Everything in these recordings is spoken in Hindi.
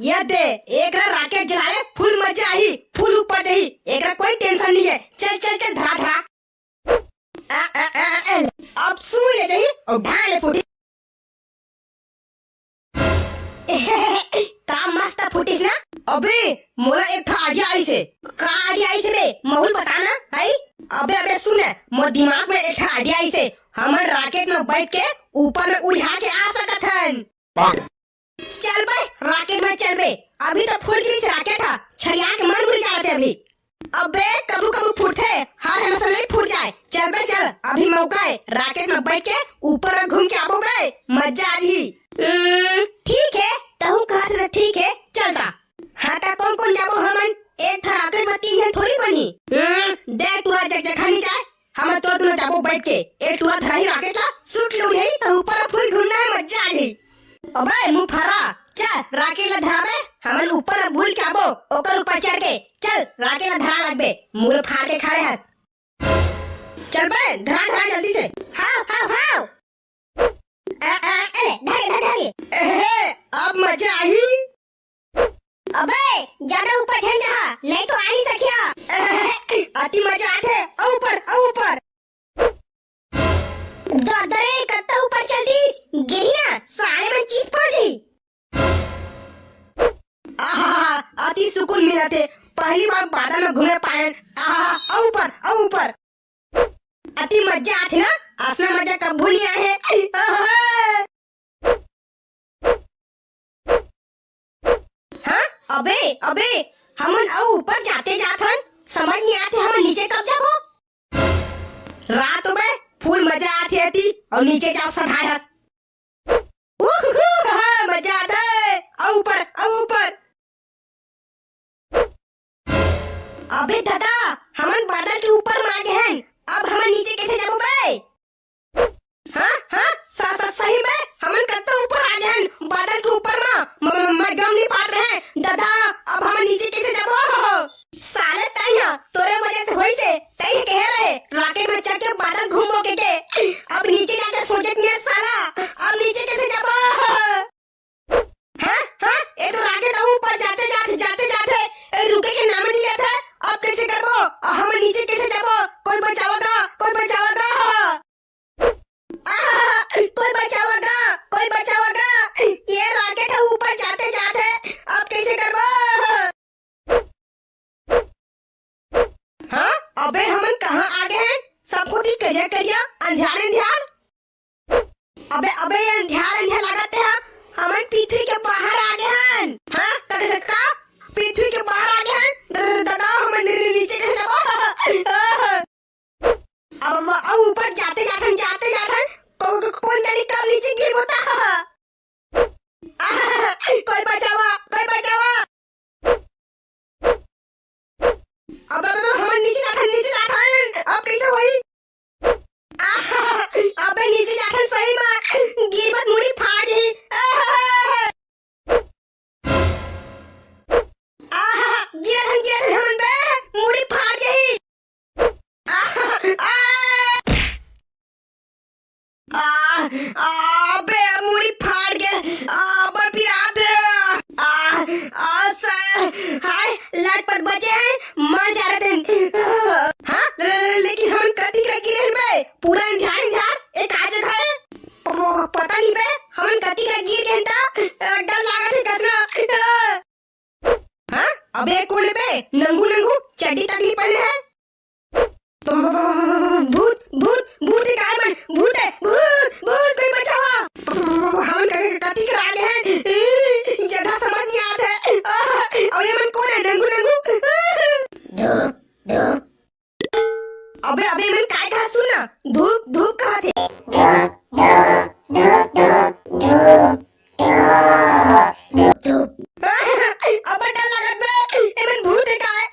ये दे एक रॉकेट जलाए, फुल मजा आई, फुल ऊपर जाही, एक कोई टेंशन नहीं है। चल चल चल धरा धरा। अब सुई ले जाही और ढाल ले फुटी। का मस्त फुटिस ना। अबे मोला एक ठा आइडिया आई से। का आइडिया आई से बे महुल बताना है। अबे अबे सुन, मोर दिमाग में एक ठा आइडिया आई से। हमर रॉकेट में बैठ के ऊपर में उड़ा के आ सकत हन। चल बे रॉकेट में चल बे। अभी तो फूल गिरी से रॉकेट है, छड़िया के मन मुड़ जाते अभी। अबे कबू कबू फूटते, हर हमेशा नहीं फूट जाए। चल बे चल, अभी मौका है, रॉकेट में बैठ के ऊपर में घूम के आबो बे, मजा आ जी। ठीक है तहु कहा था ठीक है चल रहा। हाँ ता कौन कौन जाबो हमन? एक रॉकेट में 3 जन थोड़ी बनी। देख तुरा जगह नहीं जाए, हम तो दोनों जाबो बैठ के एक टूरा धराई रॉकेट ला शूट ले उड़ी तो ऊपर फूल घूमना है, मजा आ जी। अबे मुंह फारा, चल रॉकेट ला धराबे, हमन ऊपर भूल के आबो, ओकर ऊपर चढ़ के चल रॉकेट ला धरा लगबे। मुंह फाड़ के खड़े हाथ चल बे, धरा धरा जल्दी से। हां हां हां अब मजा आई। अबे ज्यादा ऊपर चढ़ जा, नहीं तो आ नहीं सकिया। अति मजा आथे, ऊपर ऊपर दादरे कत्ता ऊपर चलती गिरी ना, साले में चीज पड़ गई। आहा अति सुकून मिला थे, पहली बार बादल में घूमे पाए। आहा ऊपर ऊपर अति मजा आथे ना, असली मजा कब भूल आए हैं। हाँ अबे अबे हमन ऊपर जाते जाथन, समझ नहीं आते हमन नीचे कब जाबो। रात में फुल मजा आती है और नीचे जाओ सधाए हस। मजा आता है, ऊपर ऊपर। अबे दादा हमन बादल के ऊपर में आ गए हैं, अब हमन नीचे कैसे जाबो बे? हाँ हाँ सही में हमन कत्ता ऊपर आ गए हैं, बादल के ऊपर में गम नहीं पाट रहे हैं। दादा अब हमन नीचे कैसे जाबो? साले तैया तोरे वजह से होई से, तैया कह रहे रॉकेट में चढ़ के बादल घूमो के अब नीचे जाके सोचत नहीं है साला, अब नीचे कैसे जाबो? हाँ हाँ ये तो रॉकेट ऊपर जाते जाते रुके के नाम नहीं लेता, अब कैसे करबो? हम नीचे कैसे जाबो? कोई बचाओगा, कोई बचाओगा, कोई बचाओगा, कोई बचाओगा। ये रॉकेट है ऊपर जाते जाते, अब कैसे करबो? हाँ अबे हमन कहाँ आ गए हैं? सबको दी करिया करिया अंधार अंधार। अबे अबे अंधार अंधार लगाते हैं, हमन पृथ्वी के बाहर आ गए हैं। हाँ का पृथ्वी के बाहर आ गए हैं। दादा हमन नीचे कैसे जाबो? अब ऊपर जाते जाते कौन जाने कब नीचे गिर होता। कोई बचावा, कोई बचावा। अब हमन नीचे जाथन, अब कैसे होई? अबे नीचे जाथन सही में गिर मत, मुड़ी फाड़ जाही। गिरन हमन बे मुड़ी फाड़ जाही। अबे मुड़ी फाड़ गए, अब फिर हाय लटपट बचे हैं, मर जा रहे थे। हाँ लेकिन हम कदी का गिरे बे, पूरा अंधार एक आ जगह है, पता नहीं बे हम कदी का गिर गए ता डर लगा थे कसना। हाँ अबे कौन है बे? नंगू चड्डी तक नहीं पहने है। भूत भूत भूत है, काय बन भूत है, भूत भूत कोई बचाओ। हम कती करा गए हैं, जगह समझ नहीं आता है। और ये मन कौन है? नंगू धूप धूप। अबे अबे मन काय कहा सुना, धूप धूप कहा थे। धूप अब डर लगत बे, ए मन भूत है काय?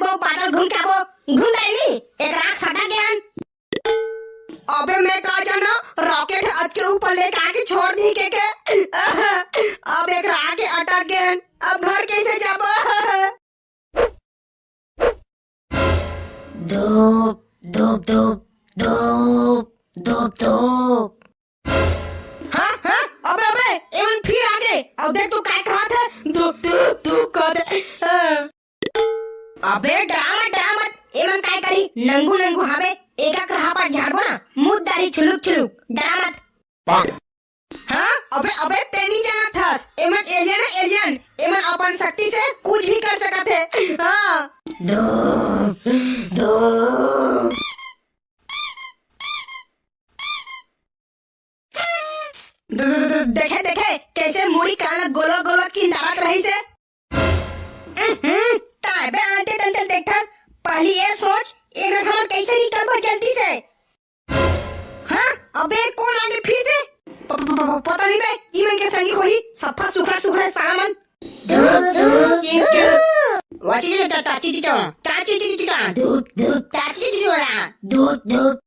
वो बादल घूम के वो घूम गए नी एक रात सटा गया। अबे मैं कहा जाना रॉकेट आज के ऊपर लेके आके छोड़ दी के अब एक राके अटक गए। अब घर कैसे जाबो? धूप धूप धूप धूप धूप धूप। हाँ हाँ अबे अबे एवन फिर आगे। अब देख तू क्या कहा था? धूप धूप धूप कहा था। अबे डरा मत एवन काय करी नंगू नंगू हवे एक रहा पर झाड़बो ना मुद्दारी छुलुक छुलुक डरा मत। हाँ अबे अबे ते नहीं जाना था एमन एलियन है एलियन एमन अपन शक्ति से कुछ भी कर सकते थे। हाँ दो दो देखे देखे कैसे मुड़ी काला गोलो गोलो की नारक रही से। ताबे आंटे तंतल देखथस पहली ये सोच एक रकम कैसे निकल भाग जल्दी से। हाँ अबे कौन आगे फिर से पता नहीं बे इमन के संगी कोई सफा सुखड़ा सुखड़ा सामान धूप धूप वाची जो ताची धूप धूप।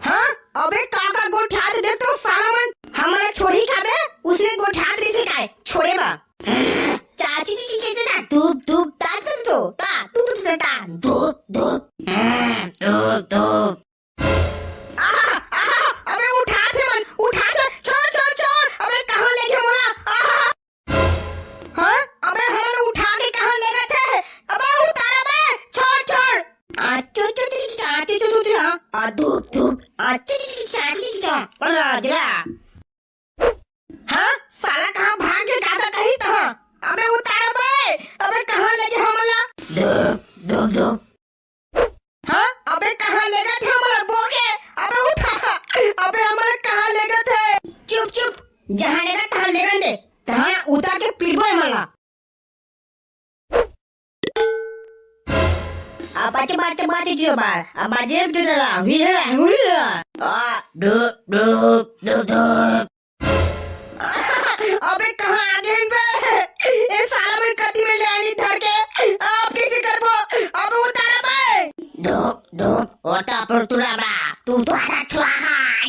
हाँ अबे काका गोठा दे तो सामान हमारा छोड़ी खाबे उसने गोठा दे से काय छोड़े बा चाची धूप धूप ता धूप धूप धूप। अबे उठा थे मन उठा थे छोड़ अबे कहाँ ले गए मोला? हाँ अबे हम उठा के कहाँ ले गए थे? अबे उतारा बे छोड़ धूप धूप हाँ साला कहाँ भाग के गादा कहीं तो। अबे उतारा बे अबे कहाँ ले गए हमला? धूप धूप धूप। हाँ अबे कहाँ ले गए थे हमारा बोगे? अबे उठा अबे हमारे कहाँ ले गए थे? चुप जहाँ ले गए तहाँ ले गए तहाँ उतार के पीटबो हमारा। अब बात जो बार अब बाजे जो डरा हुआ धूप धूप धूप धूप। अबे कहाँ आ गए बे ये साला मन कती में लेनी धर के अब कैसे करबो? अब उतारा बे धूप धूप ओटा पर तुरा बा तू तो आधा छुआ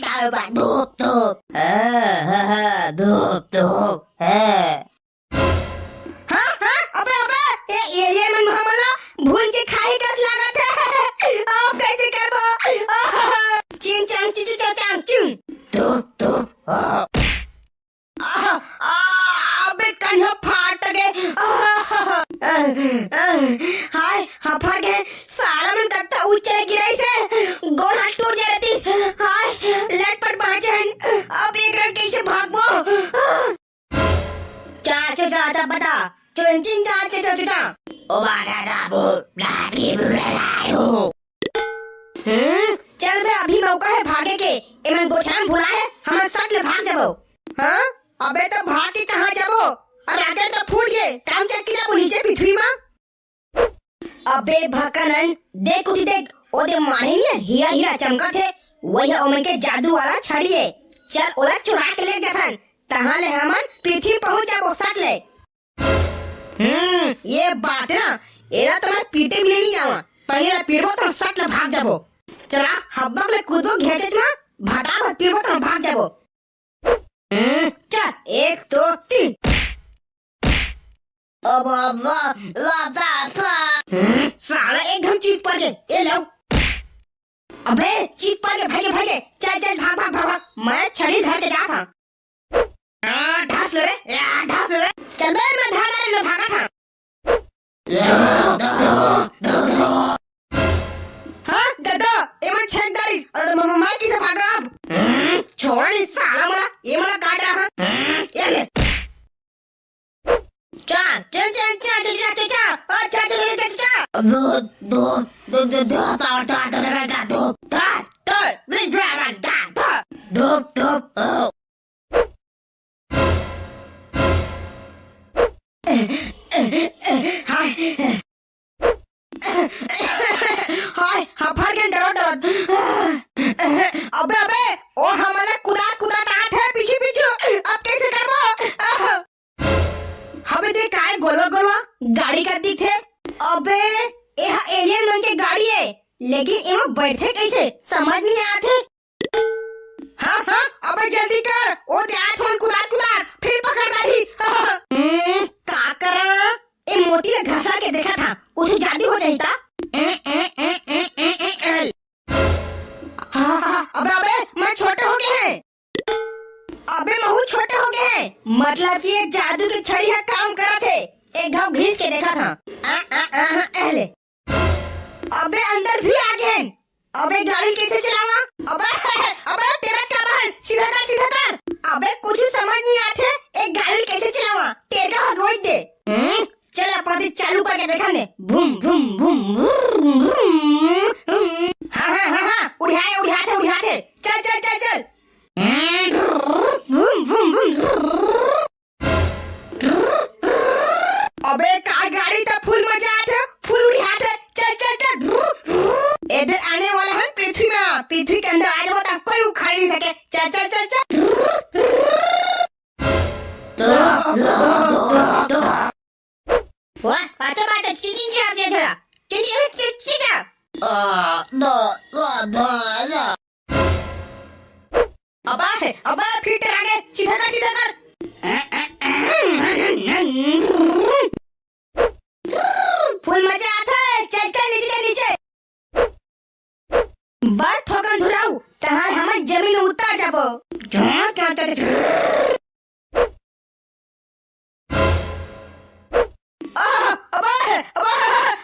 डालबा धूप धूप धूप धूप है। हाँ अबे ये एलियन मन हमला भूल के खाई कस लागत है अब कैसे करबो? चिंग चांग चिंग चिंग धूप धूप। अबे कन्हा फाट गए। हाय हाँ फट गए साला मन कत्ता ऊंचे गिराई से गोड़ हाथ टूट जा रही थी। हाय लटपट पहुंचे हैं अब एक रन कैसे भागबो? चाचा चाचा बता चुनचिन चाचा चाचा ओ बाटा दाबो लाबी बुलायो। चल बे अभी मौका है भागे के एमन गोठान भुला है हम सट ले भाग देबो। हाँ अबे तो भाग के कहाँ जाबो? रॉकेट तो फूट गए काम चेक किया वो नीचे पृथ्वी में। अबे भकनन देख उठी देख ओदे मारे नहीं हीरा हीरा चमका थे वही ओमन के जादू वाला छड़ी है। चल ओला चुरा के ले गथन तहां ले हमन पृथ्वी पहुंच जाबो सट ले। ये बात है ना एरा तो मैं पीटे भी नहीं जावा पहले पीड़बो तो सट ले भाग जाबो। चला हब्बक ले कूदबो घेचे में भटा भट पीड़बो तो भाग जाबो। चल 1 2 3 अब साला एकदम चीख पड़ गए ये लो। अबे चीख पड़ गए भागे चल भाग मैं छड़ी धर के जा था। ढास ले चल बे मैं धागा ले भागा था। हाँ गधा एमन छेक गाइस मैं किसे भाग रहा अब? छोड़ नहीं साला मला ये मला काट रहा। ये ले हाय हाफर के डरो अबे ओ हमला कुदा आत है पीछे अब कैसे करबो? हमें देख काय गोलवा गाड़ी का दिखे। अबे एलियन मन के गाड़ी है, लेकिन इमा बैठे कैसे समझ नहीं आते। हाँ हाँ अबे जल्दी कर, ओ देख मन कुदार कुदार फिर पकड़ रही। का करा ए मोती ने घसा के देखा था कुछ जादू हो जाता। अबे अबे मैं छोटे हो गए हैं, अबे महू छोटे हो गए हैं, मतलब कि ये जादू की छड़ी है काम करा थे। एक घाव घिस के देखा था। अहले अबे अंदर भी आ गए हैं। अबे गाड़ी कैसे चलावा? अबे तेरा क्या बहन सीधा कर। अबे कुछ समझ नहीं आते एक गाड़ी कैसे चलावा, तेरा हगोई दे। चल अपन चालू करके देखा ने। भूम भूम भूम हाँ उड़ाते चल। भूम भूम अबे का गाड़ी तो फुल मजा आते, फुल उड़ाते चल। इधर आने वाला है पृथ्वी के अंदर आ जाओ तो कोई उखाड़ नहीं सके। चल। वाह बात चीटिंग से आप देखा चीटिंग अबे फिर तेरा आगे सीधा कर। फुल मजा आता है। चल नीचे बस थोकन धुराऊ तहां हम जमीन उतार जाबो।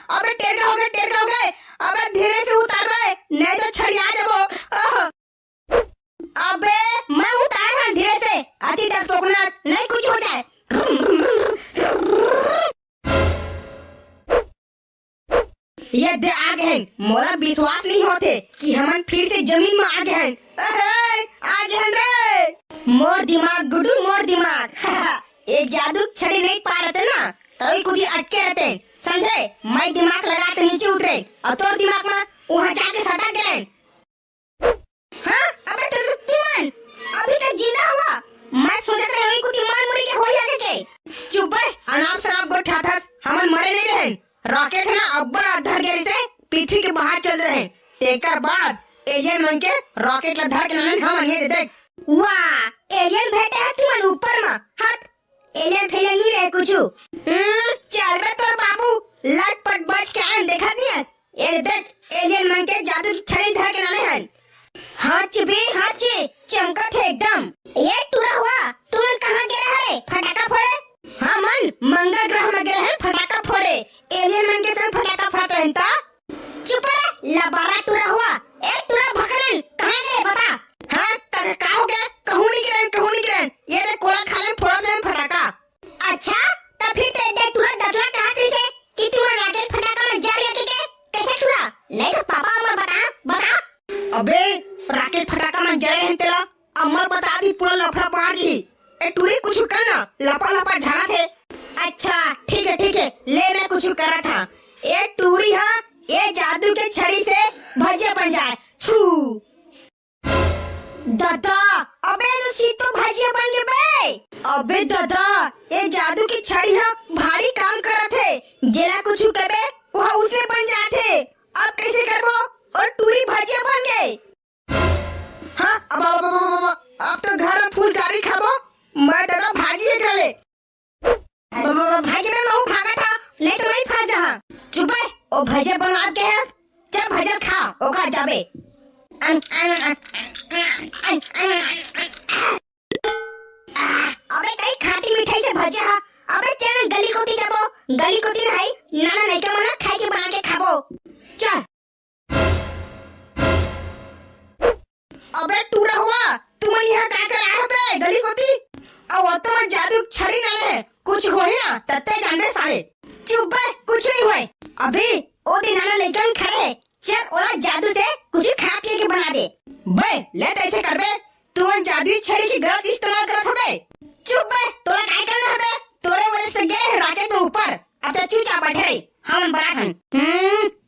अबे टेढ़ा हो गए। अबे धीरे से उतार बे नहीं तो छड़ी आ जाबो। अबे मैं उतार रहा धीरे से, अति डर पोकनास नहीं कुछ हो जाए। ये दे आ गए हैं, मोला विश्वास नहीं होते कि हम फिर से जमीन में आ गए हैं। आ गए हैं रे। मोर दिमाग गुडू मोर दिमाग। ये जादू छड़ी नहीं पा रहे थे ना तभी कुछ अटके रहते, समझे? मैं दिमाग लगा के नीचे उतरे और तोर दिमाग में वहाँ जाके सटा गए। हाँ अबे तुमन अभी तक जिंदा हुआ? मैं सोचत रही कुछ मान मुरी के हो जाके के। चुप है अनाप शनाप गो ठाठस, हम मरे नहीं रहे। रॉकेट है ना अब्बर अधर गेरी से पृथ्वी के बाहर चल रहे हैं, तेकर बाद एलियन मन के रॉकेट ला धर के नन हम ये देख। वाह एलियन बैठे है तुमन ऊपर में। हट एलियन फेलियन नहीं रहे कुछ। चल बे तोर बाबू लटपट बच के आन देखा दिया। ये देख एलियन मन के जादू की छड़ी धर के नने हैं। हाथ चे चमकत है एकदम। ये टूरा हुआ तुमन कहाँ गए है? फटाका फोड़े। हाँ मन मंगल ग्रह में गए हैं फटाका फोड़े। एलियन मन के संग फटाका फोड़ते हैं ता? चुप रह लबारा टूरा हुआ। ए टूरा भगरन कहाँ गए बता? हाँ का हो गया? कहूँ नहीं गिरन ये रे कोला खाले फोड़ा दे फटाका। अच्छा तब फिर ते दे टूरा दतला कहा कैसे कि तुम रॉकेट फटाका में जल गया के कैसे टूरा? नहीं तो पापा अमर बता। अबे रॉकेट फटाका में जल रहे तेला अमर बता दी पूरा लफड़ा पहाड़ दी। ए टूरी कुछ करना लपा झाड़ा थे। अच्छा ठीक है ले मैं कुछ करा था। ये टूरी हाँ ये जादू के छड़ी से भजिया बन जाए। छू दादा अबे सीतो भजिया बन गए बे। अबे दादा ये जादू की छड़ी हाँ भारी काम कर थे, जेला कुछ करे वहाँ उसने बन जाते। अब कैसे करबो? और टूरी भजिया बन गए। हाँ अब तो घर में फूल गाड़ी खाबो। मैं दादा भागी है घरे। भागी में मैं भागा था नहीं तो नहीं फंस जहाँ। चुप है ओ भजिया बना के है। चल भजिया खा ओका जाबे। अबे कई खाटी मिठाई से भजिया। अबे चल गली कोती जाबो। गली कोती नहीं नाना नहीं के मना खाई के बना के खाबो। चल अबे टूरा हुआ तुम यहाँ क्या कर रहा है बे गली कोती? अब तो मैं जादू छड़ी ना ले कुछ हो ही ना तत्ते जानबे साले। चुप है कुछ नहीं हुए। अबे ओ दिन नाना लेकिन खड़े है, चल ओला जादू से कुछ खा पी के बना दे। बे ले ऐसे कर बे तू जादुई छड़ी की गलत इस्तेमाल करत हबे। चुप बे तोला काय करना हबे? तोरे वजह से गए रॉकेट में ऊपर। अब तो चुपचाप बैठे रही हम बराखन।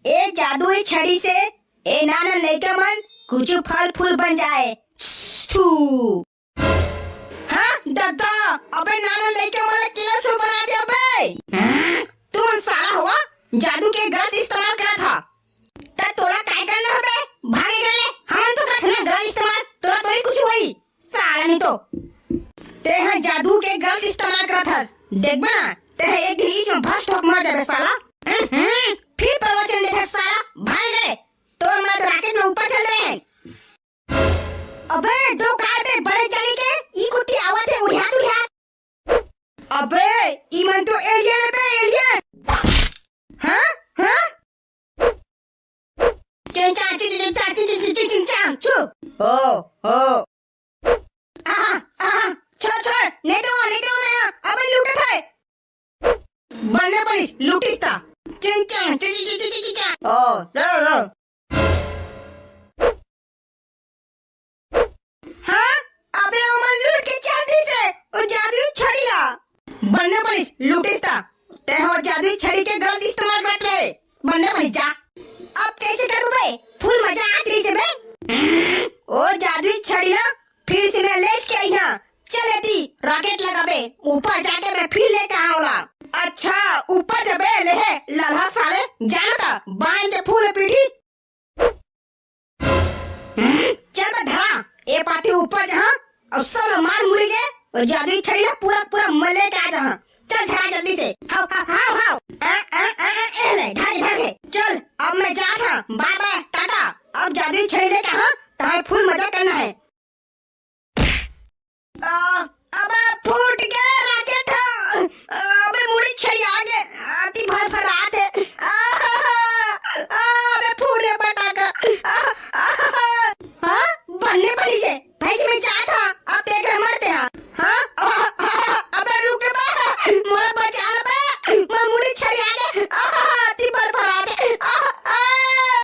ए जादुई छड़ी से ए नाना लेके मन कुछ फल फूल बन जाए। हाँ दादा अबे नाना लेके मला किला सो बना दिया बे। तुम साला हुआ जादू के गलत इस्तेमाल करा था। देख बना ते एक दिन ईच में भस्ट ठोक मर जाबे साला। फिर प्रवचन देखे साला भाग रे, तो मैं तो रॉकेट में ऊपर चल रहे हैं। अबे दो कार पे बड़े चली के ई कुत्ती आवत है उड़िया। अबे ई मन तो एलियन है बे, एलियन। हाँ हाँ चिंचा चिंचा चिंचा चिंचा चुप ओ छोड़ नहीं तो मैं अबे लूटे थे बनने पड़ी लूटी था चिंचा चिंचा ओ लो हाँ अबे अमन लूट के चाहती से वो जादुई छड़ी ला बनने पड़ी लूटी था ते हो जादुई छड़ी के गलत इस्तेमाल करते रहे बनने पड़ी जा। अब कैसे करूं बे, फुल मजा आ रही से बे। ओ जादुई छड़ी ना फिर से मैं लेच के आई ना, चले थी रॉकेट लगा बे, ऊपर जाके मैं फिर लेके आऊंगा। अच्छा ऊपर जबे ले है लल्हा साले जाना था बांध के फूल पीठी। चल बे धरा ए पाती ऊपर जहाँ अब सब मार मुरी गए और जादुई छड़ी ना पूरा मले का जहाँ चल धरा जल्दी से। हाउ ढाके चल अब मैं जा था बाय बाय टाटा। अब जादुई छड़ी ले कहाँ तुम्हारे फुल मजा करना है। अब फूट गया रॉकेट, अबे मुड़ी छड़ी आगे आती भर आते अबे फूट गया पटाखा। हाँ बनने पड़ी से भाई जी मैं जा